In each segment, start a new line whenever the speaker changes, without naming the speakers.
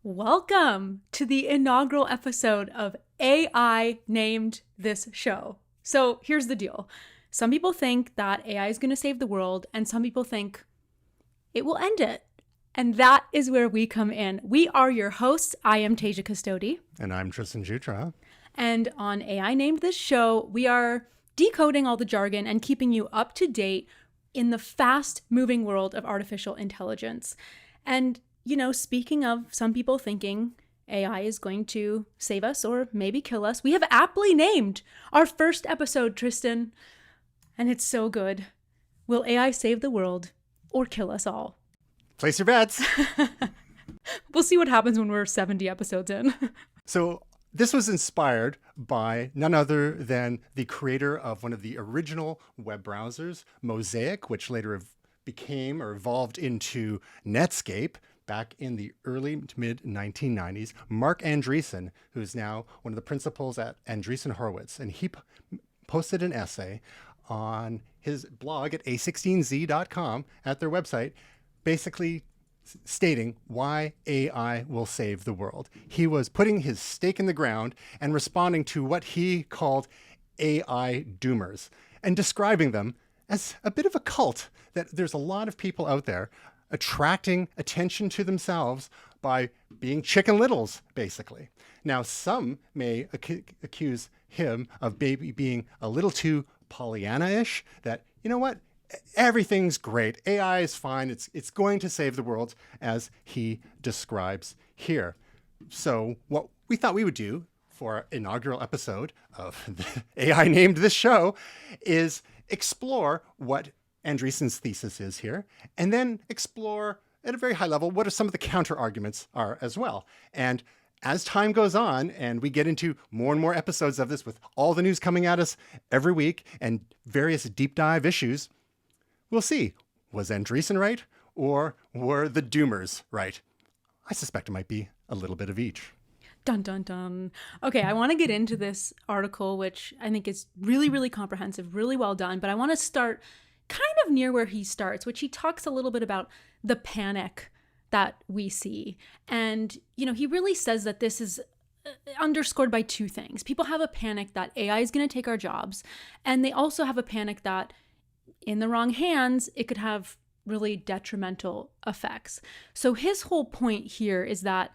Welcome to the inaugural episode of AI Named This Show. So here's the deal. Some people think that AI is going to save the world, and some people think it will end it. And that is where we come in. We are your hosts. I am Tasia Custodi.
And I'm Tristan Jutra.
And on AI Named This Show, we are decoding all the jargon and keeping you up to date in the fast-moving world of artificial intelligence. And you know, speaking of some people thinking AI is going to save us or maybe kill us, we have aptly named our first episode, Tristan, and it's so good. Will AI save the world or kill us all?
Place your bets.
We'll see what happens when we're 70 episodes in.
So this was inspired by none other than the creator of one of the original web browsers, Mosaic, which later became or evolved into Netscape. Back in the early to mid 1990s, Marc Andreessen, who is now one of the principals at Andreessen Horowitz, and he posted an essay on his blog at a16z.com at their website, basically stating why AI will save the world. He was putting his stake in the ground and responding to what he called AI doomers and describing them as a bit of a cult, that there's a lot of people out there attracting attention to themselves by being chicken littles, basically. Now, some may accuse him of being a little too Pollyanna-ish, that, you know what, everything's great, AI is fine, it's going to save the world, as he describes here. So what we thought we would do for our inaugural episode of the AI Named This Show is explore what Andreessen's thesis is here, and then explore at a very high level what are some of the counter arguments are as well. And as time goes on and we get into more and more episodes of this with all the news coming at us every week and various deep dive issues, we'll see, was Andreessen right or were the doomers right? I suspect it might be a little bit of each.
Dun, dun, dun. Okay, I want to get into this article, which I think is really, really comprehensive, really well done, but I want to start kind of near where he starts, which he talks a little bit about the panic that we see. And, you know, he really says that this is underscored by two things. People have a panic that AI is going to take our jobs, and they also have a panic that in the wrong hands, it could have really detrimental effects. So his whole point here is that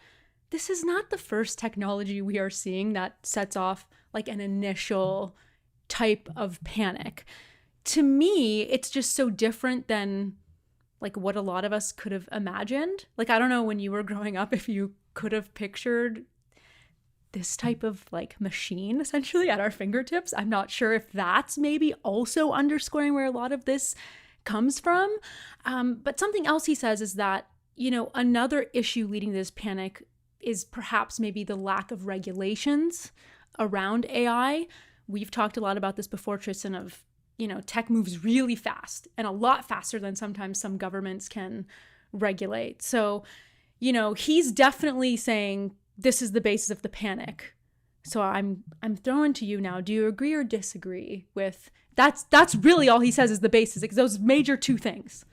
this is not the first technology we are seeing that sets off like an initial type of panic. To me, it's just so different than like what a lot of us could have imagined. Like, I don't know when you were growing up if you could have pictured this type of like machine essentially at our fingertips. I'm not sure if that's maybe also underscoring where a lot of this comes from. But something else he says is that, you know, another issue leading to this panic is perhaps maybe the lack of regulations around AI. We've talked a lot about this before, Tristan, of, you know, tech moves really fast and a lot faster than sometimes some governments can regulate. So, you know, he's definitely saying this is the basis of the panic. So I'm throwing to you now. Do you agree or disagree with that's really all he says is the basis, because those major two things.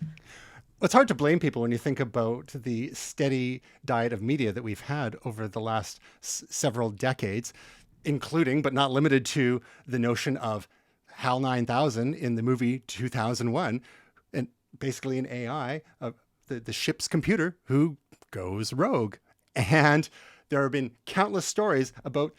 It's hard to blame people when you think about the steady diet of media that we've had over the last several decades, including but not limited to the notion of HAL 9000 in the movie 2001, and basically an AI, the ship's computer who goes rogue. And there have been countless stories about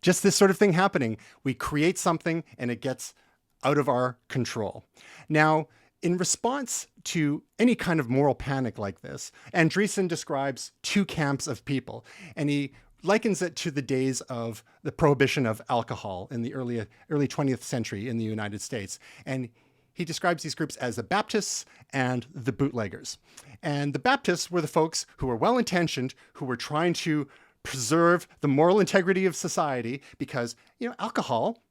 just this sort of thing happening. We create something and it gets out of our control. Now, in response to any kind of moral panic like this, Andreessen describes two camps of people, and he likens it to the days of the prohibition of alcohol in the early 20th century in the United States. And he describes these groups as the Baptists and the bootleggers. And the Baptists were the folks who were well-intentioned, who were trying to preserve the moral integrity of society because, you know, alcohol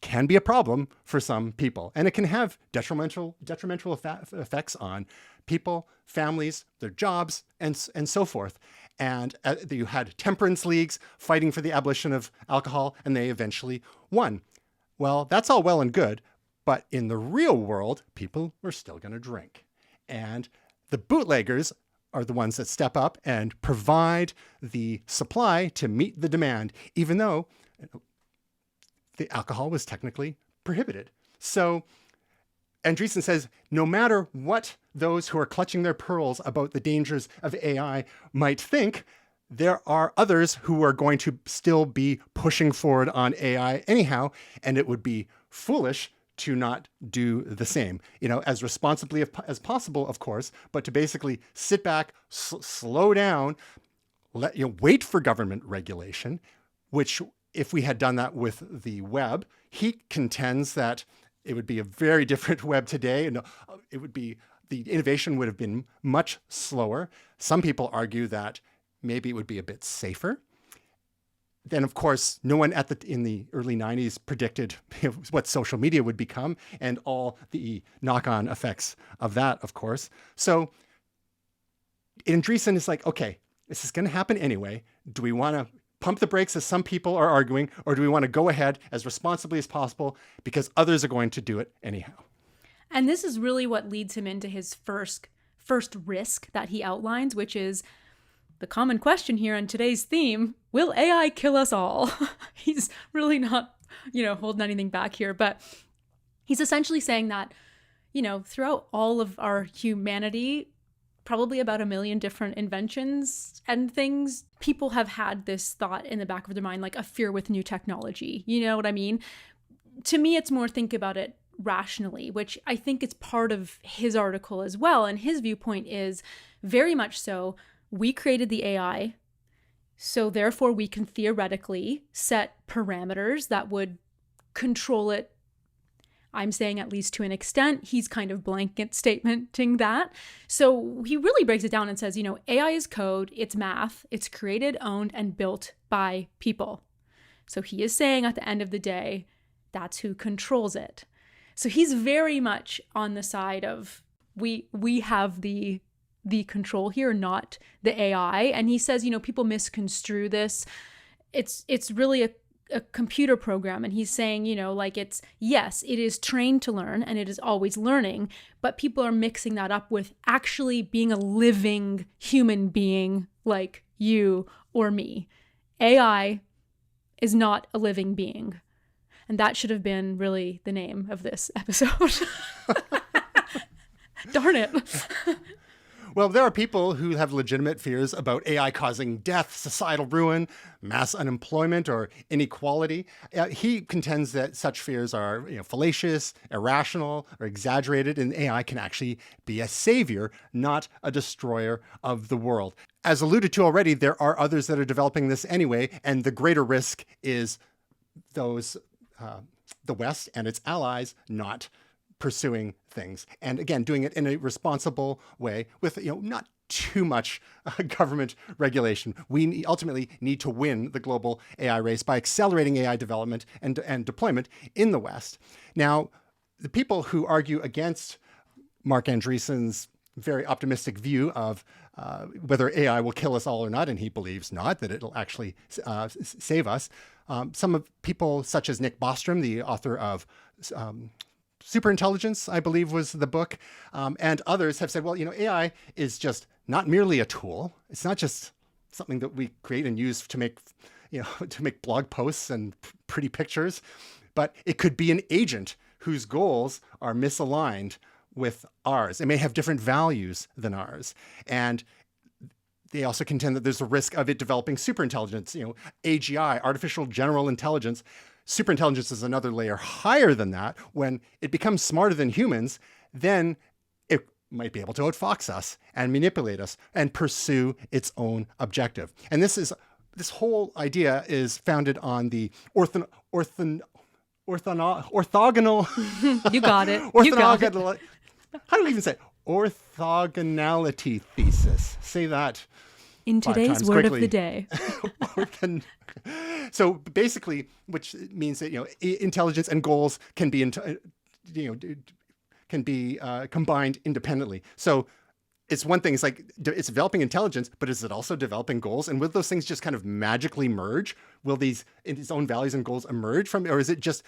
can be a problem for some people, and it can have detrimental effects on people, families, their jobs, and so forth. And you had temperance leagues fighting for the abolition of alcohol, and they eventually won. Well, that's all well and good, but in the real world, people were still going to drink. And the bootleggers are the ones that step up and provide the supply to meet the demand, even though the alcohol was technically prohibited. So Andreessen says, no matter what those who are clutching their pearls about the dangers of AI might think, there are others who are going to still be pushing forward on AI anyhow, and it would be foolish to not do the same, as responsibly as possible, of course, but to basically sit back, slow down, wait for government regulation, which if we had done that with the web, he contends that it would be a very different web today, and the innovation would have been much slower. Some people argue that maybe it would be a bit safer. Then, of course, no one in the early 90s predicted what social media would become and all the knock-on effects of that, of course. So Andreessen is like, okay, this is going to happen anyway. Do we want to pump the brakes, as some people are arguing, or do we want to go ahead as responsibly as possible because others are going to do it anyhow?
And this is really what leads him into his first risk that he outlines, which is the common question here on today's theme: will AI kill us all? He's really not, holding anything back here, but he's essentially saying that, throughout all of our humanity, probably about 1 million different inventions and things, people have had this thought in the back of their mind, like a fear with new technology. You know what I mean? To me, it's more think about it rationally, which I think is part of his article as well. And his viewpoint is very much so, we created the AI, so therefore we can theoretically set parameters that would control it. I'm saying at least to an extent. He's kind of blanket statementing that. So he really breaks it down and says, AI is code, it's math, it's created, owned, and built by people. So he is saying at the end of the day, that's who controls it. So he's very much on the side of we have the control here, not the AI. And he says, people misconstrue this. It's really a computer program. And he's saying, yes, it is trained to learn and it is always learning, but people are mixing that up with actually being a living human being like you or me. AI is not a living being. And that should have been really the name of this episode. Darn it.
Well, there are people who have legitimate fears about AI causing death, societal ruin, mass unemployment, or inequality. He contends that such fears are fallacious, irrational, or exaggerated, and AI can actually be a savior, not a destroyer of the world. As alluded to already, there are others that are developing this anyway, and the greater risk is those, the West and its allies, not pursuing things. And again, doing it in a responsible way with, not too much government regulation. We ultimately need to win the global AI race by accelerating AI development and deployment in the West. Now, the people who argue against Marc Andreessen's very optimistic view of whether AI will kill us all or not, and he believes not, that it'll actually save us. Some of people such as Nick Bostrom, the author of Superintelligence, I believe was the book, and others have said, well, AI is just not merely a tool. It's not just something that we create and use to make, to make blog posts and pretty pictures, but it could be an agent whose goals are misaligned with ours. It may have different values than ours. And they also contend that there's a risk of it developing superintelligence, AGI, artificial general intelligence. Superintelligence is another layer higher than that. When it becomes smarter than humans, then it might be able to outfox us and manipulate us and pursue its own objective. And this whole idea is founded on the orthogonal.
You got it.
How do we even say it? Orthogonality thesis? Say that
in today's word quickly. Of the day.
So basically, which means that intelligence and goals can be combined independently. So it's one thing. It's like it's developing intelligence, but is it also developing goals? And will those things just kind of magically merge? Will its own values and goals emerge from, or is it just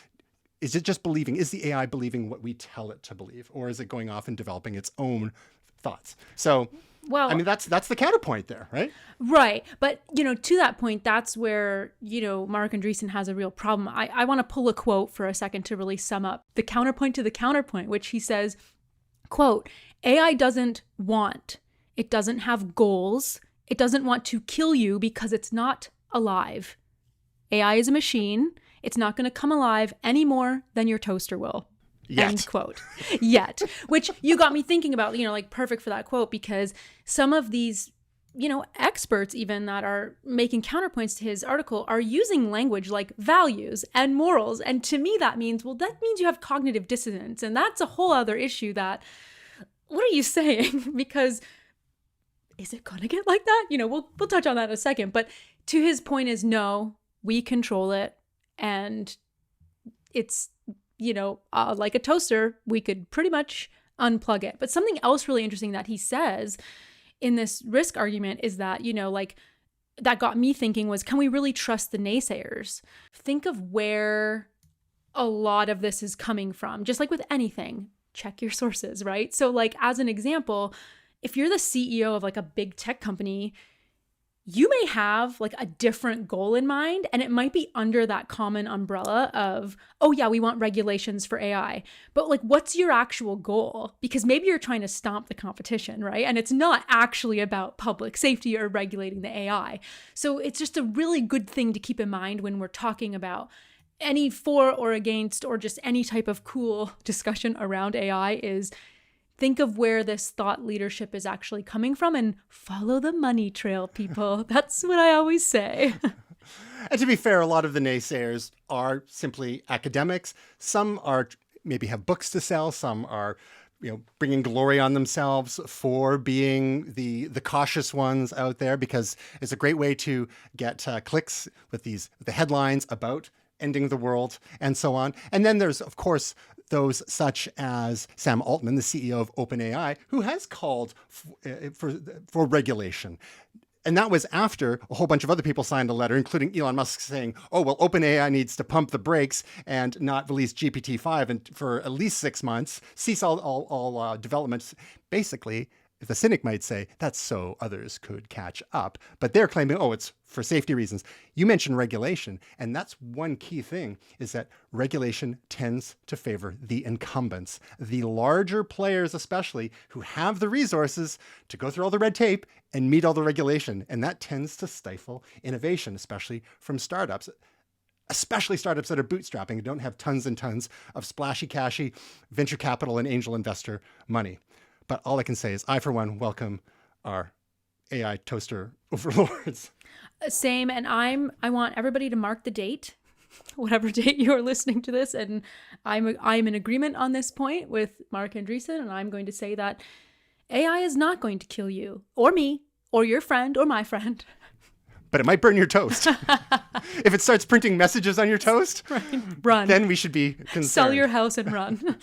believing? Is the AI believing what we tell it to believe, or is it going off and developing its own thoughts? So I
Well,
mean, that's the counterpoint there, right?
right. But, to that point, that's where, Marc Andreessen has a real problem. I want to pull a quote for a second to really sum up the counterpoint to the counterpoint, which he says, quote, AI doesn't want, it doesn't have goals, it doesn't want to kill you because it's not alive. AI is a machine. It's not going to come alive any more than your toaster will.
Yet.
End quote. Yet. Which you got me thinking about, like perfect for that quote, because some of these, experts even that are making counterpoints to his article are using language like values and morals. And to me, that means you have cognitive dissonance. And that's a whole other issue that, what are you saying? Because is it going to get like that? We'll touch on that in a second. But to his point is, no, we control it. And it's, like a toaster, we could pretty much unplug it. But something else really interesting that he says in this risk argument is that, that got me thinking was, can we really trust the naysayers? Think of where a lot of this is coming from. Just like with anything, check your sources, right? So as an example, if you're the CEO of a big tech company, you may have a different goal in mind, and it might be under that common umbrella of, oh yeah, we want regulations for AI. But what's your actual goal? Because maybe you're trying to stomp the competition, right? And it's not actually about public safety or regulating the AI. So it's just a really good thing to keep in mind when we're talking about any for or against, or just any type of cool discussion around AI is, think of where this thought leadership is actually coming from and follow the money trail, people. That's what I always say.
And to be fair, a lot of the naysayers are simply academics. Some are maybe have books to sell. Some are, bringing glory on themselves for being the cautious ones out there, because it's a great way to get clicks with the headlines about ending the world and so on. And then there's, of course, those such as Sam Altman, the CEO of OpenAI, who has called for regulation. And that was after a whole bunch of other people signed a letter, including Elon Musk, saying, oh, well, OpenAI needs to pump the brakes and not release GPT-5 for at least 6 months, cease all developments. Basically, the cynic might say, that's so others could catch up. But they're claiming, oh, it's for safety reasons. You mentioned regulation, and that's one key thing, is that regulation tends to favor the incumbents, the larger players especially, who have the resources to go through all the red tape and meet all the regulation. And that tends to stifle innovation, especially from startups. Especially startups that are bootstrapping and don't have tons and tons of splashy, cashy venture capital and angel investor money. But all I can say is, I, for one, welcome our AI toaster overlords.
Same. And I want everybody to mark the date, whatever date you are listening to this. And I'm in agreement on this point with Marc Andreessen. And I'm going to say that AI is not going to kill you or me or your friend or my friend.
But it might burn your toast. If it starts printing messages on your toast,
run.
Then we should be concerned.
Sell your house and run.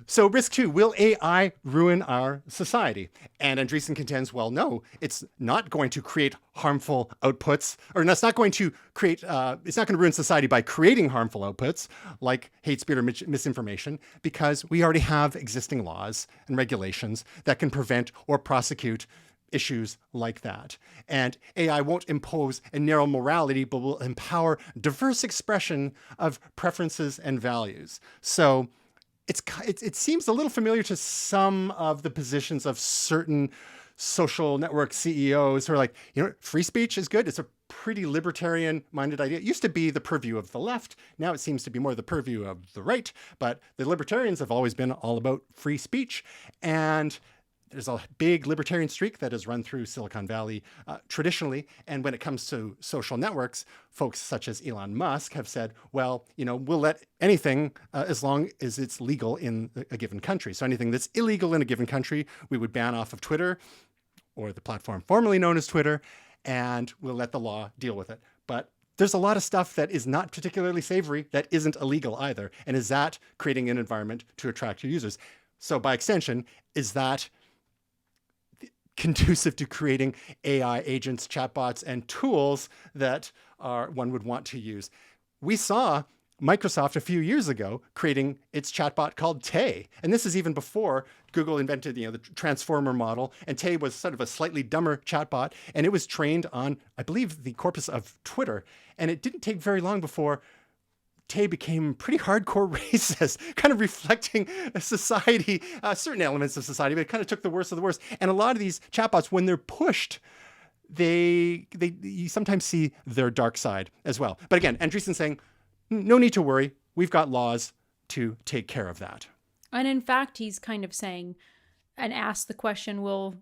So risk 2, will AI ruin our society? And Andreessen contends, well, no, it's not going to create harmful outputs, or it's not going to create, it's not going to ruin society by creating harmful outputs like hate speech or misinformation, because we already have existing laws and regulations that can prevent or prosecute issues like that. And AI won't impose a narrow morality, but will empower diverse expression of preferences and values. So it seems a little familiar to some of the positions of certain social network CEOs who are like, free speech is good. It's a pretty libertarian-minded idea. It used to be the purview of the left. Now it seems to be more the purview of the right. But the libertarians have always been all about free speech. And there's a big libertarian streak that has run through Silicon Valley traditionally. And when it comes to social networks, folks such as Elon Musk have said, well, we'll let anything as long as it's legal in a given country. So anything that's illegal in a given country, we would ban off of Twitter, or the platform formerly known as Twitter, and we'll let the law deal with it. But there's a lot of stuff that is not particularly savory that isn't illegal either. And is that creating an environment to attract your users? So by extension, is that conducive to creating AI agents, chatbots, and tools that one would want to use? We saw Microsoft a few years ago creating its chatbot called Tay. And this is even before Google invented, the transformer model. And Tay was sort of a slightly dumber chatbot. And it was trained on, I believe, the corpus of Twitter. And it didn't take very long before Tay became pretty hardcore racist, kind of reflecting a society, certain elements of society, but it kind of took the worst of the worst. And a lot of these chatbots, when they're pushed, you sometimes see their dark side as well. But again, Andreessen saying, no need to worry. We've got laws to take care of that.
And in fact, he's kind of saying and asked the question, will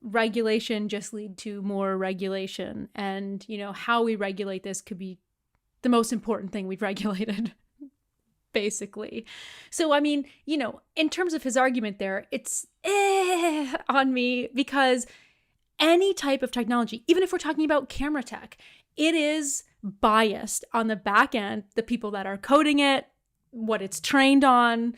regulation just lead to more regulation? And, how we regulate this could be the most important thing we've regulated, basically. So, I mean, in terms of his argument there, it's on me because any type of technology, even if we're talking about camera tech, it is biased on the back end, the people that are coding it, what it's trained on.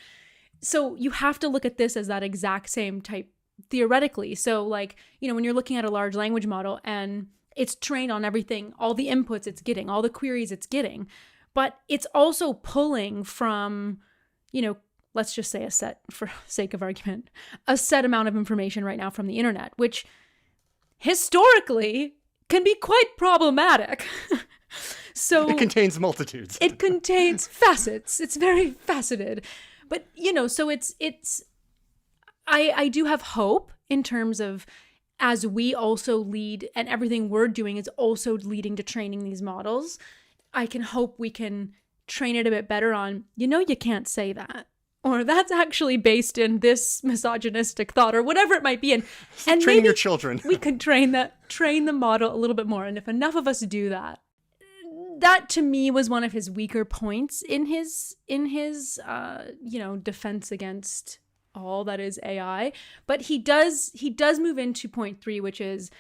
So you have to look at this as that exact same type theoretically. So when you're looking at a large language model and it's trained on everything, all the inputs it's getting, all the queries it's getting, but it's also pulling from, let's just say for sake of argument, a set amount of information right now from the internet, which historically can be quite problematic. So
it contains multitudes.
It contains facets. It's very faceted. But, so I do have hope in terms of as we also lead and everything we're doing is also leading to training these models. I can hope we can train it a bit better on, you can't say that. Or that's actually based in this misogynistic thought or whatever it might be. And
training your children.
We could train the model a little bit more. And if enough of us do that, that to me was one of his weaker points in his defense against all that is AI. But he does move into point 3, which is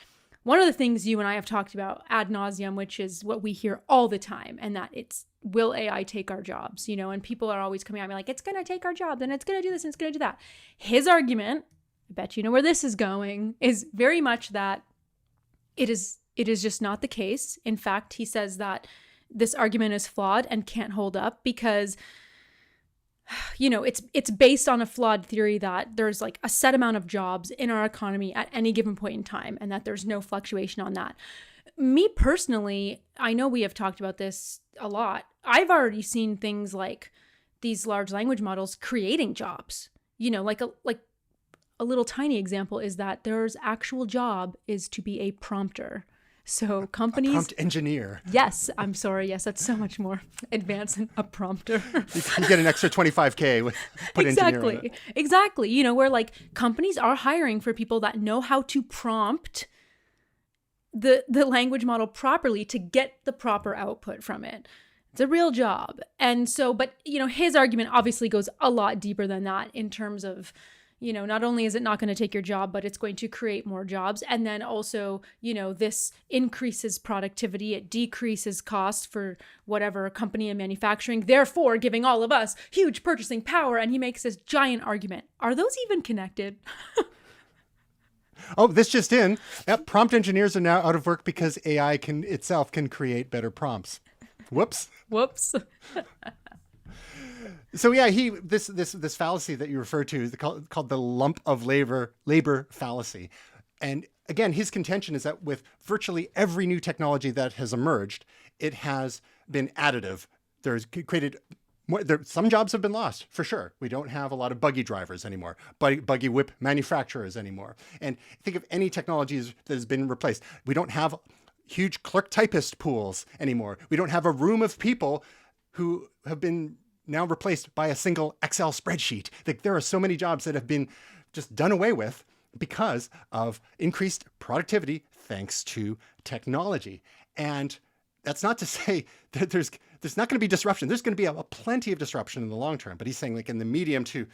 one of the things you and I have talked about ad nauseum, which is what we hear all the time, and that it's, will AI take our jobs? And people are always coming at me like, it's going to take our jobs and it's going to do this and it's going to do that. His argument, I bet you know where this is going, is very much that it is just not the case. In fact, he says that this argument is flawed and can't hold up because it's based on a flawed theory that there's like a set amount of jobs in our economy at any given point in time and that there's no fluctuation on that. Me personally, I know we have talked about this a lot. I've already seen things like these large language models creating jobs. Like a little tiny example is that there's actual job is to be a prompter. So companies...
A prompt engineer.
Yes, I'm sorry. Yes, that's so much more advanced than a prompter.
You get an extra 25K with put engineer on it.
Exactly. Where companies are hiring for people that know how to prompt the language model properly to get the proper output from it. It's a real job. And so, but, his argument obviously goes a lot deeper than that in terms of, not only is it not going to take your job, but it's going to create more jobs. And then also, this increases productivity. It decreases cost for whatever company in manufacturing, therefore giving all of us huge purchasing power. And he makes this giant argument. Are those even connected?
Oh, this just in. Yep, prompt engineers are now out of work because AI itself can create better prompts. Whoops. So yeah, this fallacy that you refer to is called the lump of labor fallacy. And again, his contention is that with virtually every new technology that has emerged, it has been additive. There's created some jobs have been lost, for sure. We don't have a lot of buggy drivers anymore, buggy whip manufacturers anymore. And think of any technologies that has been replaced. We don't have huge clerk typist pools anymore. We don't have a room of people who have been now replaced by a single Excel spreadsheet. There are so many jobs that have been just done away with because of increased productivity thanks to technology. And that's not to say that there's not going to be disruption. There's going to be a plenty of disruption in the long term. But he's saying in the medium to,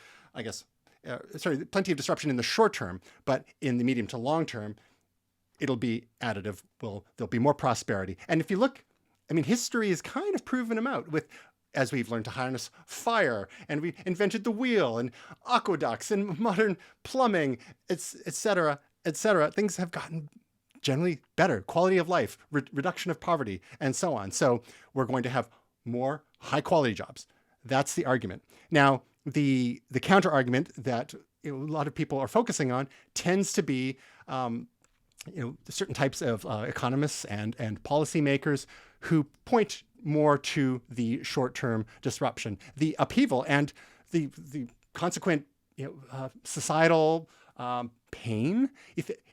plenty of disruption in the short term, but in the medium to long term, it'll be additive. There'll be more prosperity. And if you look, history has kind of proven them out as we've learned to harness fire, and we invented the wheel and aqueducts and modern plumbing, et cetera, things have gotten generally better. Quality of life, reduction of poverty, and so on. So we're going to have more high quality jobs. That's the argument. Now, the counter argument that a lot of people are focusing on tends to be certain types of economists and policymakers who point more to the short-term disruption, the upheaval, and the consequent societal pain.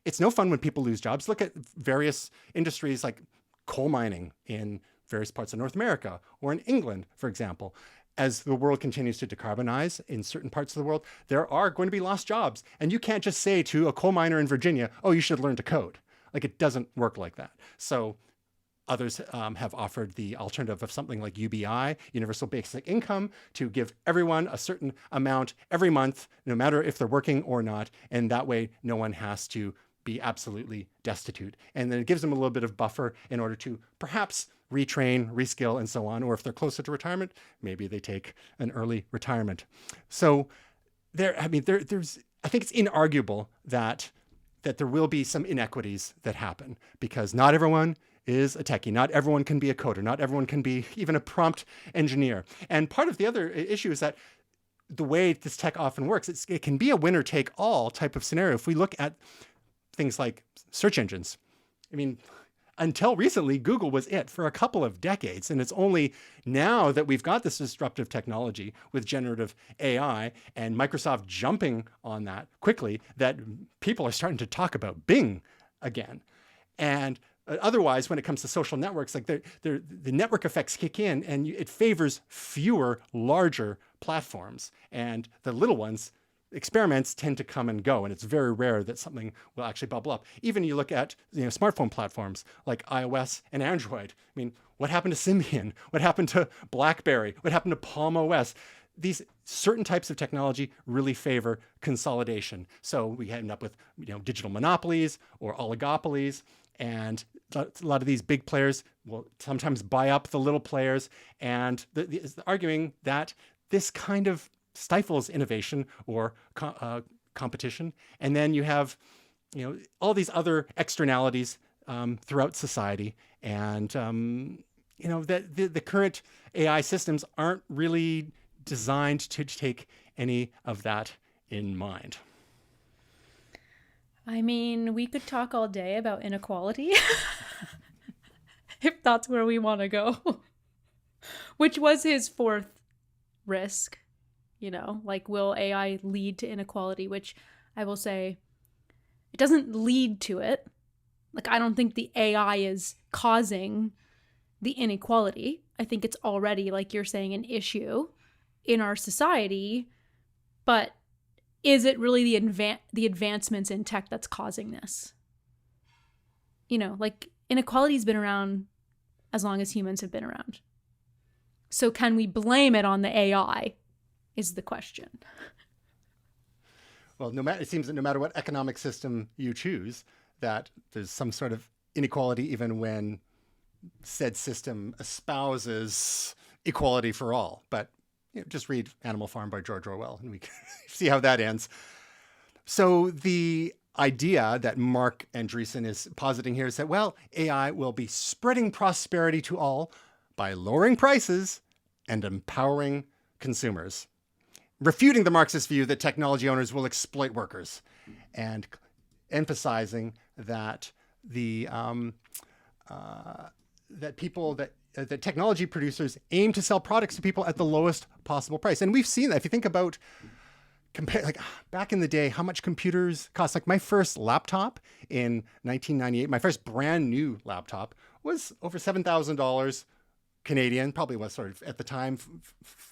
It's no fun when people lose jobs. Look at various industries like coal mining in various parts of North America or in England, for example. As the world continues to decarbonize in certain parts of the world, there are going to be lost jobs. And you can't just say to a coal miner in Virginia, oh, you should learn to code. Like, it doesn't work like that. So others have offered the alternative of something like UBI, Universal Basic Income, to give everyone a certain amount every month, no matter if they're working or not. And that way, no one has to be absolutely destitute. And then it gives them a little bit of buffer in order to perhaps retrain, reskill, and so on. Or if they're closer to retirement, maybe they take an early retirement. So there's, I think it's inarguable that there will be some inequities that happen, because not everyone is a techie. Not everyone can be a coder. Not everyone can be even a prompt engineer. And part of the other issue is that the way this tech often works, it can be a winner take all type of scenario. If we look at things like search engines, I mean, until recently, Google was it for a couple of decades. And it's only now that we've got this disruptive technology with generative AI and Microsoft jumping on that quickly that people are starting to talk about Bing again. And otherwise, when it comes to social networks, like the network effects kick in, and it favors fewer, larger platforms. And the little ones, experiments tend to come and go, and it's very rare that something will actually bubble up. Even you look at smartphone platforms like iOS and Android. I mean, what happened to Symbian? What happened to BlackBerry? What happened to Palm OS? These certain types of technology really favor consolidation. So we end up with digital monopolies or oligopolies, and a lot of these big players will sometimes buy up the little players, and arguing that this kind of stifles innovation or competition. And then you have, all these other externalities throughout society. And, that the current AI systems aren't really designed to take any of that in mind.
I mean, we could talk all day about inequality if that's where we want to go, which was his fourth risk. Will AI lead to inequality? Which I will say, it doesn't lead to it. I don't think the AI is causing the inequality. I think it's already, like you're saying, an issue in our society. But is it really the advancements in tech that's causing this? Inequality's been around as long as humans have been around. So can we blame it on the AI? Is the question. Well,
it seems that no matter what economic system you choose, that there's some sort of inequality, even when said system espouses equality for all. But just read Animal Farm by George Orwell, and we can see how that ends. So the idea that Marc Andreessen is positing here is that, AI will be spreading prosperity to all by lowering prices and empowering consumers, refuting the Marxist view that technology owners will exploit workers, and emphasizing that that technology producers aim to sell products to people at the lowest possible price. And we've seen that. If you think about back in the day, how much computers cost. Like my first laptop in 1998, my first brand new laptop was over $7,000 Canadian, probably was sort of at the time,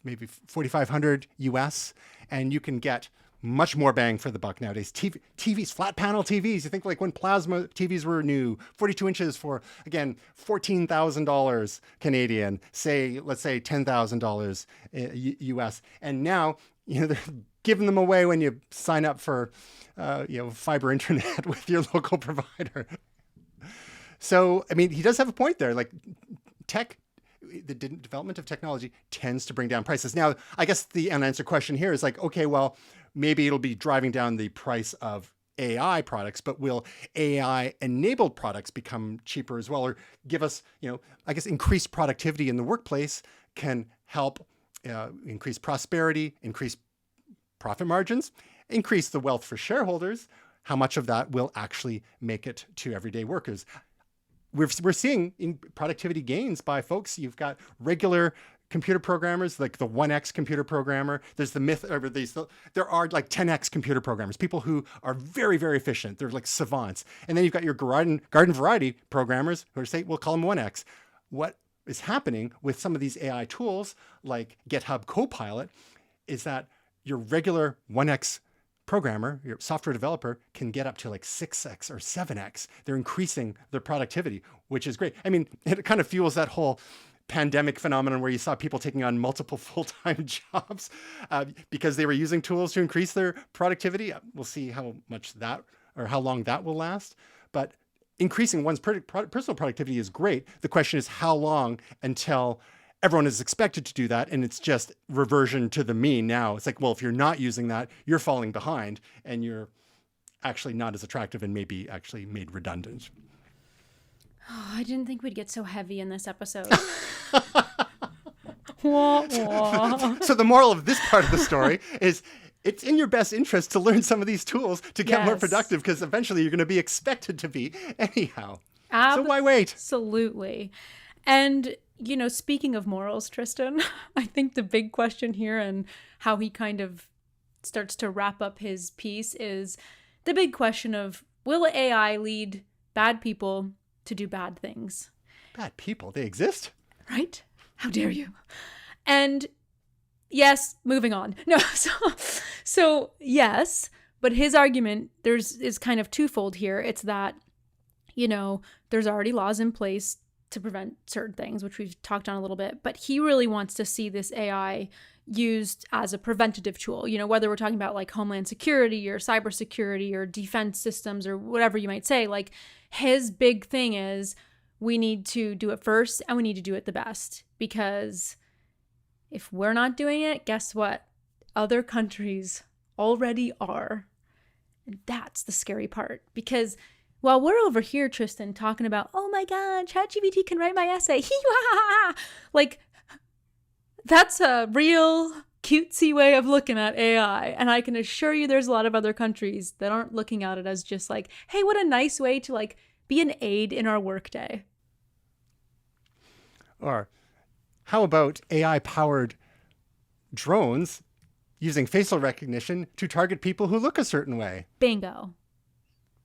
maybe 4,500 US. And you can get much more bang for the buck nowadays. TVs, flat panel TVs. You think when plasma TVs were new, 42 inches for, again, $14,000 Canadian, let's say $10,000 US. And now, they're giving them away when you sign up for, fiber internet with your local provider. So, he does have a point there. The development of technology tends to bring down prices. Now, I guess the unanswered question here is okay, well, maybe it'll be driving down the price of AI products, but will AI-enabled products become cheaper as well, or give us, increased productivity in the workplace can help increase prosperity, increase profit margins, increase the wealth for shareholders, how much of that will actually make it to everyday workers? We're seeing in productivity gains by folks. You've got regular computer programmers, like the 1x computer programmer. There's the myth over these. There are like 10x computer programmers, people who are very, very efficient. They're like savants. And then you've got your garden variety programmers who are, say, we'll call them 1x. What is happening with some of these AI tools like GitHub Copilot is that your regular 1x programmer, your software developer, can get up to like 6x or 7x. They're increasing their productivity, which is great. I mean, it kind of fuels that whole pandemic phenomenon where you saw people taking on multiple full-time jobs because they were using tools to increase their productivity. We'll see how much that or how long that will last. But increasing one's personal productivity is great. The question is how long until everyone is expected to do that, and it's just reversion to the mean now. It's like, well, if you're not using that, you're falling behind, and you're actually not as attractive and maybe actually made redundant.
Oh, I didn't think we'd get so heavy in this episode. Wah, wah.
So the moral of this part of the story is it's in your best interest to learn some of these tools to get more productive, because eventually you're going to be expected to be anyhow. So why wait?
Absolutely. And, you know, speaking of morals, Tristan, I think the big question here and how he kind of starts to wrap up his piece is the big question of, will AI lead bad people to do bad things?
Bad people? They exist?
Right? How dare you? And yes, moving on. No, so yes, but his argument is kind of twofold here. It's that, you know, there's already laws in place to prevent certain things, which we've talked on a little bit, but he really wants to see this AI used as a preventative tool, you know, whether we're talking about like homeland security or cybersecurity or defense systems or whatever you might say. Like, his big thing is we need to do it first and we need to do it the best, because if we're not doing it, guess what? Other countries already are. And that's the scary part, because while we're over here, Tristan, talking about, oh my God, ChatGPT can write my essay. Like, that's a real cutesy way of looking at AI. And I can assure you there's a lot of other countries that aren't looking at it as just like, hey, what a nice way to like be an aid in our workday.
Or how about AI-powered drones using facial recognition to target people who look a certain way?
Bingo.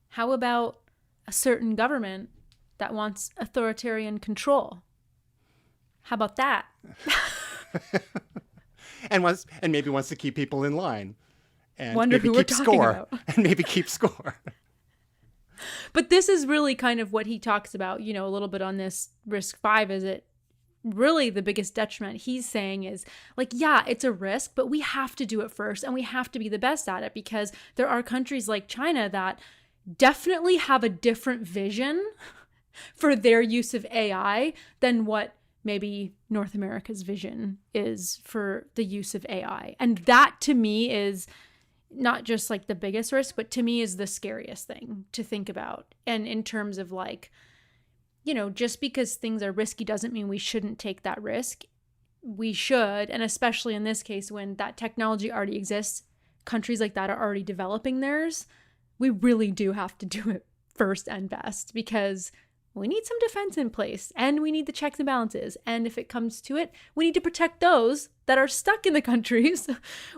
How about a certain government that wants authoritarian control? How about that?
and maybe wants to keep people in line, and
wonder
maybe
who we're
keep
talking
score,
about.
and maybe keep score.
But this is really kind of what he talks about, you know, a little bit on this risk 5. Is it really the biggest detriment he's saying is like, yeah, it's a risk, but we have to do it first and we have to be the best at it, because there are countries like China that definitely have a different vision for their use of AI than what maybe North America's vision is for the use of AI. And that to me is not just like the biggest risk, but to me is the scariest thing to think about. And in terms of like, you know, just because things are risky doesn't mean we shouldn't take that risk. We should. And especially in this case, when that technology already exists, countries like that are already developing theirs. We really do have to do it first and best, because we need some defense in place and we need the checks and balances. And if it comes to it, we need to protect those that are stuck in the countries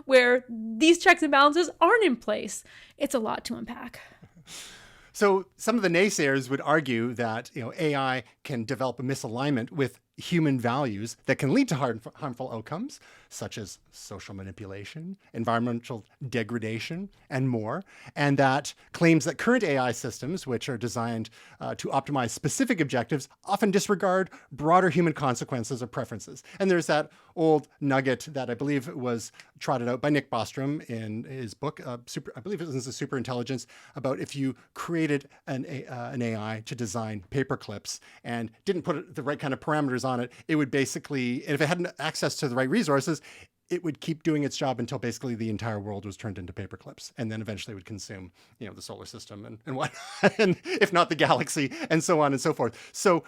where these checks and balances aren't in place. It's a lot to unpack.
So some of the naysayers would argue that, you know, AI can develop a misalignment with human values that can lead to harmful outcomes, such as social manipulation, environmental degradation, and more. And that claims that current AI systems, which are designed to optimize specific objectives, often disregard broader human consequences or preferences. And there's that old nugget that I believe was trotted out by Nick Bostrom in his book, I believe it was a Super Intelligence, about if you created an AI to design paper clips and didn't put the right kind of parameters on it, it would basically, and if it hadn't access to the right resources, it would keep doing its job until basically the entire world was turned into paper clips, and then eventually would consume, the solar system and what, and if not the galaxy, and so on and so forth. So,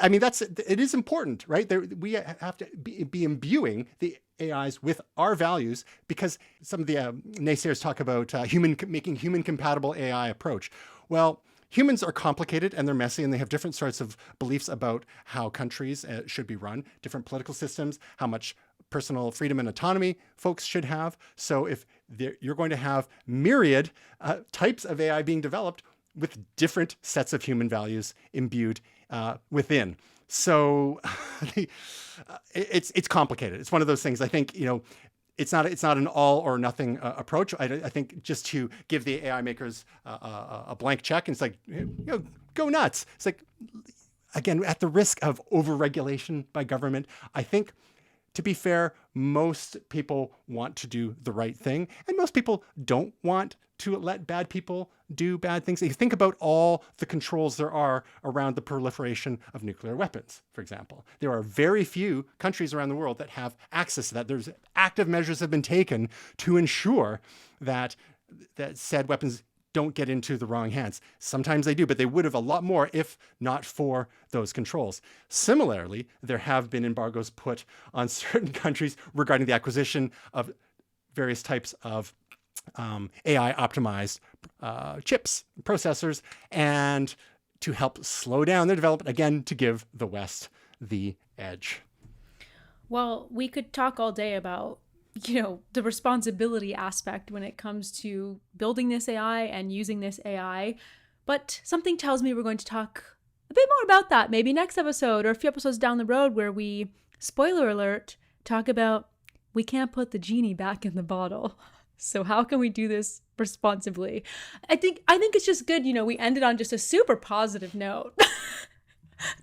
I mean, it is important, right? We have to be imbuing the AIs with our values, because some of the naysayers talk about making human compatible AI approach. Well, humans are complicated and they're messy, and they have different sorts of beliefs about how countries should be run, different political systems, how much personal freedom and autonomy folks should have. So if you're going to have myriad types of AI being developed with different sets of human values imbued within. So it's complicated. It's one of those things. I think, it's not an all or nothing approach. I think just to give the AI makers a blank check, and it's like, go nuts. It's like, again, at the risk of overregulation by government, I think, to be fair, most people want to do the right thing, and most people don't want to let bad people do bad things. If you think about all the controls there are around the proliferation of nuclear weapons, for example, there are very few countries around the world that have access to that. There's active measures have been taken to ensure that said weapons don't get into the wrong hands. Sometimes they do, but they would have a lot more if not for those controls. Similarly, there have been embargoes put on certain countries regarding the acquisition of various types of AI optimized chips, processors, and to help slow down their development, again, to give the West the edge.
Well, we could talk all day about the responsibility aspect when it comes to building this AI and using this AI. But something tells me we're going to talk a bit more about that maybe next episode or a few episodes down the road, where we, spoiler alert, talk about we can't put the genie back in the bottle. So how can we do this responsibly? I think it's just good, we ended on just a super positive note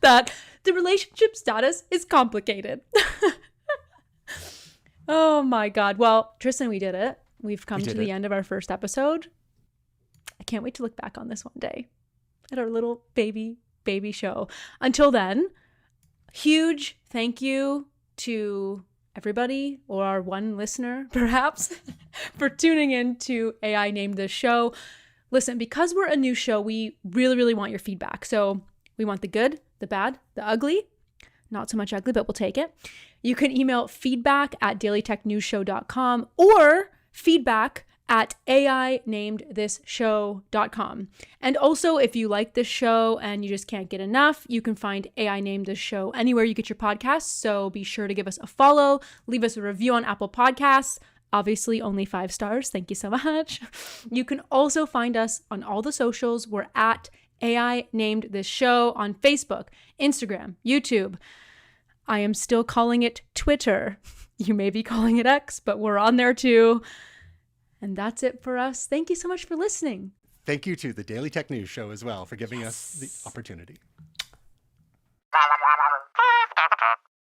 that the relationship status is complicated. Oh my God. Well, Tristan, we did it. We've come to the end of our first episode. I can't wait to look back on this one day at our little baby show. Until then, huge thank you to everybody, or our one listener, perhaps, for tuning in to AI Named This Show. Listen, because we're a new show, we really, really want your feedback. So we want the good, the bad, the ugly. Not so much ugly, but we'll take it. You can email feedback@dailytechnewsshow.com or feedback@AINamedThisShow.com. And also, if you like this show and you just can't get enough, you can find AI Named This Show anywhere you get your podcasts. So be sure to give us a follow, leave us a review on Apple Podcasts. Obviously, only 5 stars. Thank you so much. You can also find us on all the socials. We're at AI Named This Show on Facebook, Instagram, YouTube. I am still calling it Twitter. You may be calling it X, but we're on there too. And that's it for us. Thank you so much for listening.
Thank you to the Daily Tech News Show as well for giving us the opportunity.